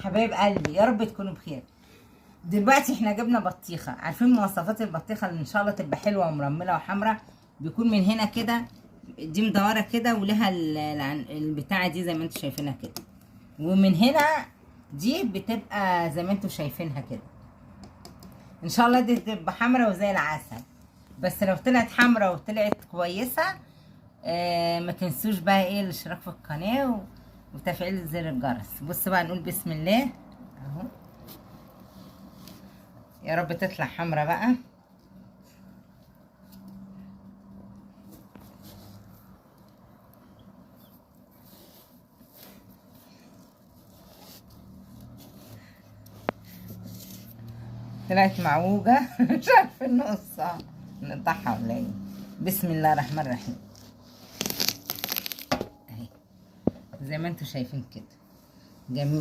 حبايب قلبي يا رب تكونوا بخير. دلوقتي احنا جبنا بطيخه، عارفين مواصفات البطيخه اللي ان شاء الله تبقى حلوه ومرمله وحمراء؟ بيكون من هنا كده دي مدوره كده ولها البتاعه دي زي ما انتم شايفينها كده، ومن هنا دي بتبقى زي ما انتم شايفينها كده. ان شاء الله دي تبقى حمراء وزي العسل. بس لو طلعت حمراء وطلعت كويسه ما تنسوش بقى ايه الاشتراك في القناه وتفعيل زر الجرس. بص بقى نقول بسم الله اهو، يا رب تطلع حمرا بقى. طلعت معوجة مش عارفة نقصها نقطعها ولا ايه. بسم الله الرحمن الرحيم اهي زي ما انتوا شايفين كده جميل.